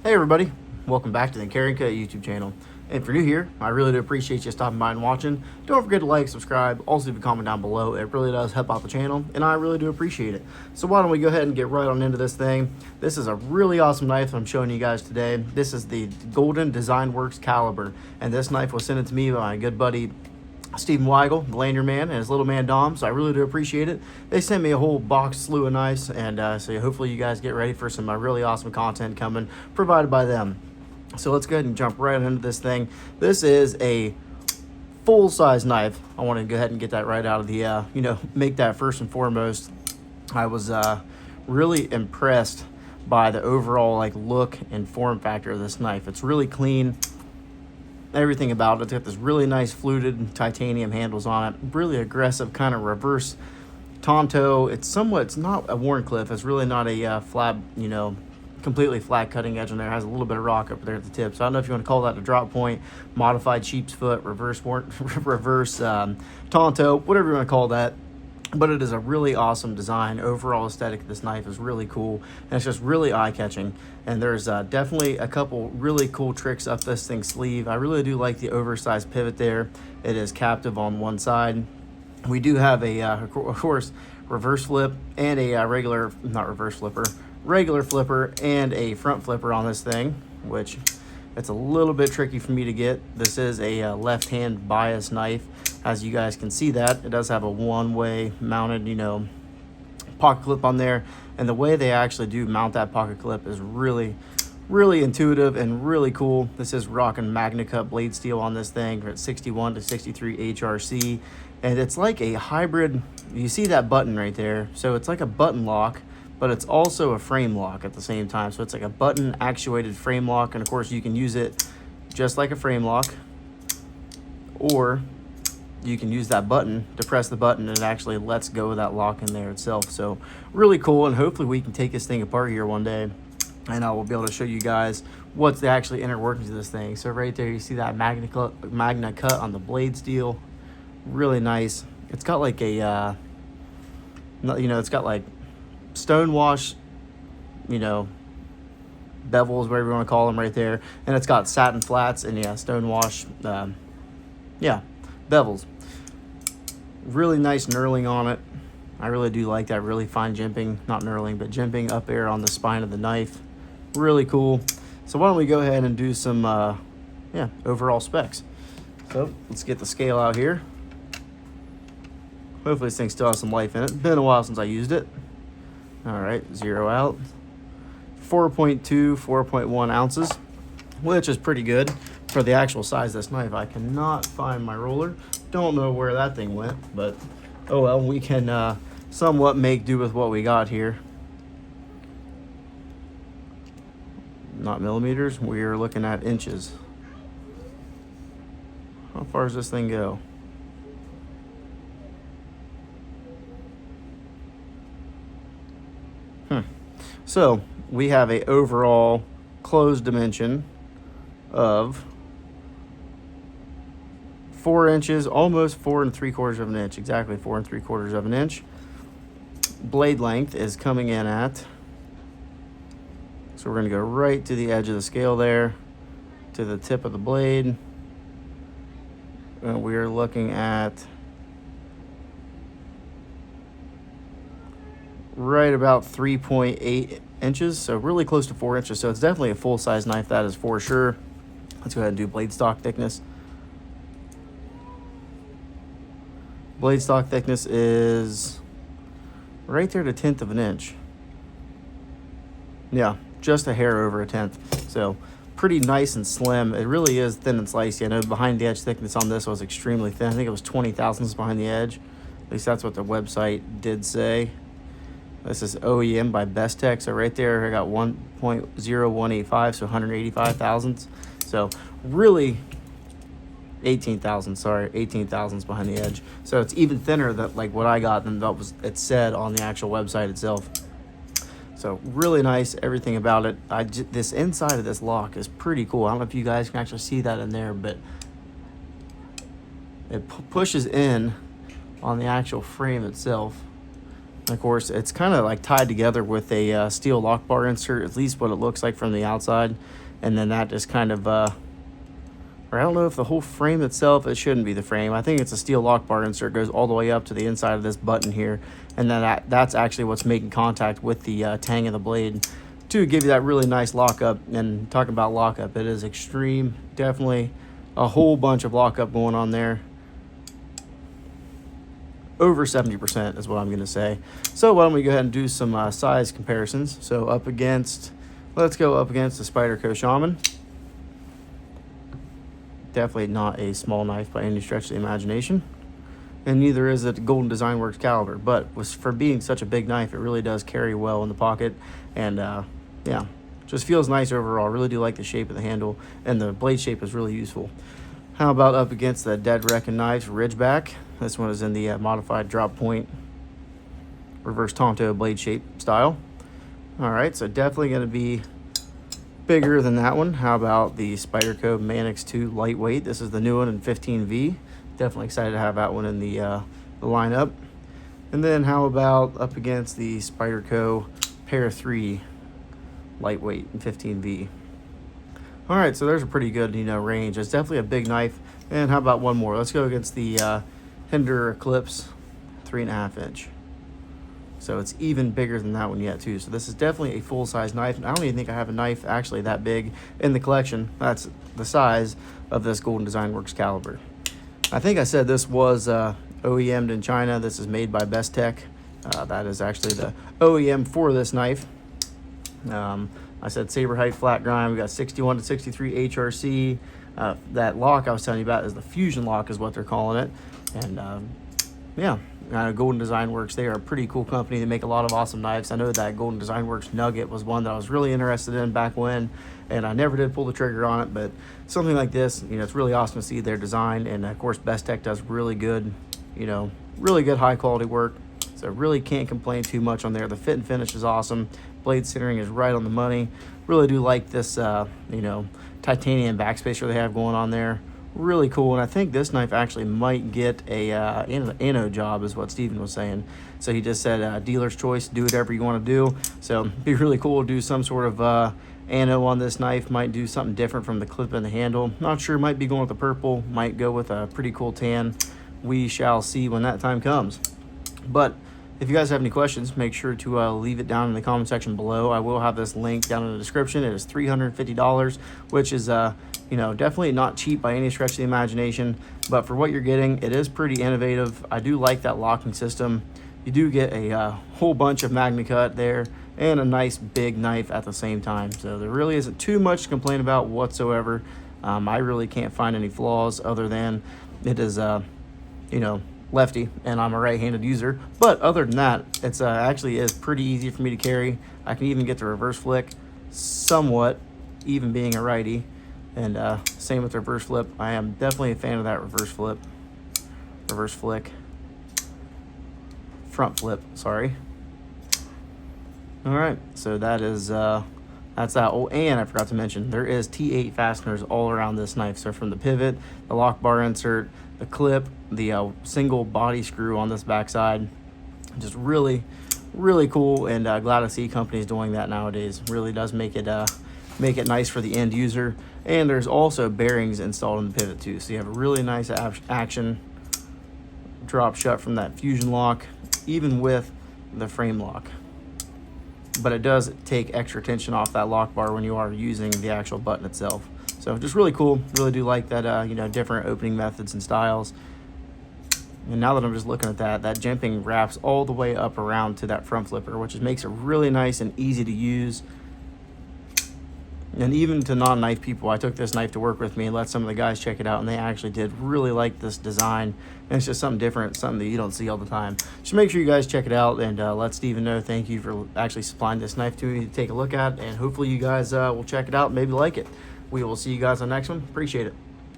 Hey everybody, welcome back to the Carryandcut YouTube channel. And if you're new here, I really do appreciate you stopping by and watching. Don't forget to like, subscribe, also leave a comment down below. It really does help out the channel, and I really do appreciate it. So why don't we go ahead and get right on into this thing. This is a really awesome knife I'm showing you guys today. This is the Golden Design Works caliber, and this knife was sent to me by my good buddy Stephen Weigel, the lanyard man, and his little man Dom, so I really do appreciate it. They sent me a whole box slew of knives, and so hopefully you guys get ready for some really awesome content coming provided by them. So let's go ahead and jump right into this thing. This is a full-size knife. I want to go ahead and get that right out of the, make that first and foremost. I was really impressed by the overall look and form factor of this knife. It's really clean. Everything about it. It's got this really nice fluted titanium handles on it. Really aggressive kind of reverse tonto. It's not a Warncliffe. It's really not a flat, completely flat cutting edge on there. It has a little bit of rock up there at the tip. So I don't know if you want to call that a drop point, modified sheep's foot, reverse tonto, whatever you want to call that. But it is a really awesome design. Overall aesthetic of this knife is really cool, and it's just really eye-catching. And there's definitely a couple really cool tricks up this thing's sleeve. I really do like the oversized pivot there. It is captive on one side. We do have a, of course, reverse flip and a regular flipper and a front flipper on this thing, which it's a little bit tricky for me to get. This is a left-hand bias knife. As you guys can see that, it does have a one-way mounted, pocket clip on there. And the way they actually do mount that pocket clip is really, really intuitive and really cool. This is rocking MagnaCut blade steel on this thing at 61 to 63 HRC. And it's like a hybrid, you see that button right there. So it's like a button lock, but it's also a frame lock at the same time. So it's like a button actuated frame lock. And of course you can use it just like a frame lock, or you can use that button to press the button and it actually lets go of that lock in there itself. So really cool, and hopefully we can take this thing apart here one day and I will be able to show you guys what's the actually inner workings of this thing. So right there you see that MagnaCut on the blade steel. Really nice. It's got like a it's got like stonewash, bevels, whatever you want to call them, right there. And it's got satin flats and stonewash bevels. Really nice knurling on it. I really do like that really fine jimping, not knurling, but jimping up there on the spine of the knife. Really cool. So why don't we go ahead and do some overall specs. So let's get the scale out here. Hopefully this thing still has some life in it. Been a while since I used it. All right, zero out. 4.2, 4.1 ounces, which is pretty good for the actual size of this knife. I cannot find my roller. Don't know where that thing went, but oh well, we can somewhat make do with what we got here. Not millimeters, we're looking at inches. How far does this thing go? So we have a overall closed dimension of 4 inches, almost 4 3/4 of an inch, exactly 4 3/4 of an inch. Blade length is coming in at, so we're going to go right to the edge of the scale there, to the tip of the blade. And we're looking at right about 3.8 inches, so really close to 4 inches. So it's definitely a full-size knife, that is for sure. Let's go ahead and do blade stock thickness. Blade stock thickness is right there to 1/10 of an inch. Yeah, just a hair over 1/10. So pretty nice and slim. It really is thin and slicey. I know behind the edge thickness on this was extremely thin. I think it was 20 thousandths behind the edge. At least that's what the website did say. This is OEM by Best Tech. So right there, I got 1.0185, so 185 thousandths. So really 18 thousandths behind the edge. So it's even thinner than what I got than it said on the actual website itself. So really nice, everything about it. This inside of this lock is pretty cool. I don't know if you guys can actually see that in there, but it pushes in on the actual frame itself. Of course, it's kind of like tied together with a steel lock bar insert, at least what it looks like from the outside. And then that just kind of, or I don't know if the whole frame itself, it shouldn't be the frame. I think it's a steel lock bar insert, goes all the way up to the inside of this button here. And then that's actually what's making contact with the tang of the blade to give you that really nice lockup. And talking about lockup, it is extreme, definitely a whole bunch of lockup going on there. Over 70% is what I'm going to say. So why don't we go ahead and do some size comparisons. So let's go up against the Spyderco Shaman. Definitely not a small knife by any stretch of the imagination. And neither is it Golden Design Works caliber. But for being such a big knife, it really does carry well in the pocket. And yeah, just feels nice overall. Really do like the shape of the handle. And the blade shape is really useful. How about up against the Dead Reckoning Knives Ridgeback? This one is in the modified drop point reverse Tonto blade shape style. All right, so definitely going to be bigger than that one. How about the Spyderco Manix 2 lightweight? This is the new one in 15V. Definitely excited to have that one in the lineup. And then how about up against the Spyderco Pair 3 lightweight in 15V? All right, so there's a pretty good, range. It's definitely a big knife. And how about one more? Let's go against the Hinder Eclipse 3.5 inch. So it's even bigger than that one yet too. So this is definitely a full-size knife. And I don't even think I have a knife actually that big in the collection. That's the size of this Golden Design Works caliber. I think I said this was OEM'd in China. This is made by Best Tech. That is actually the OEM for this knife. I said saber height, flat grind. We got 61 to 63 HRC. That lock I was telling you about is the Fusion lock is what they're calling it. And yeah, Golden Design Works, they are a pretty cool company. They make a lot of awesome knives. I know that Golden Design Works Nugget was one that I was really interested in back when, and I never did pull the trigger on it, but something like this, it's really awesome to see their design. And of course, Best Tech does really good, really good high quality work. So really can't complain too much on there. The fit and finish is awesome. Blade centering is right on the money. Really do like this, titanium backspacer they have going on there. Really cool. And I think this knife actually might get a anode job is what Steven was saying. So he just said dealer's choice, do whatever you want to do. So it'd be really cool to do some sort of ano on this knife. Might do something different from the clip and the handle. Not sure, might be going with the purple, might go with a pretty cool tan. We shall see when that time comes. But if you guys have any questions, make sure to leave it down in the comment section below. I will have this link down in the description. It is $350, which is definitely not cheap by any stretch of the imagination, but for what you're getting, it is pretty innovative. I do like that locking system. You do get a whole bunch of MagnaCut there and a nice big knife at the same time. So there really isn't too much to complain about whatsoever. I really can't find any flaws other than it is, lefty and I'm a right-handed user. But other than that, it's actually is pretty easy for me to carry. I can even get the reverse flick somewhat, even being a righty. And same with the reverse flip. I am definitely a fan of that reverse flip. Reverse flick. Front flip, sorry. All right, so that is, that's that. Oh, and I forgot to mention, there is T8 fasteners all around this knife. So from the pivot, the lock bar insert, the clip, the single body screw on this backside. Just really, really cool, and glad to see companies doing that nowadays. Really does make it nice for the end user. And there's also bearings installed in the pivot too, so you have a really nice action drop shut from that Fusion lock, even with the frame lock. But it does take extra tension off that lock bar when you are using the actual button itself. So just really cool. Really do like that, different opening methods and styles. And now that I'm just looking at that jimping wraps all the way up around to that front flipper, which makes it really nice and easy to use. And even to non-knife people, I took this knife to work with me and let some of the guys check it out, and they actually did really like this design. And it's just something different, something that you don't see all the time. Just make sure you guys check it out, and let Steven know thank you for actually supplying this knife to me to take a look at. And hopefully you guys will check it out and maybe like it. We will see you guys on the next one. Appreciate it.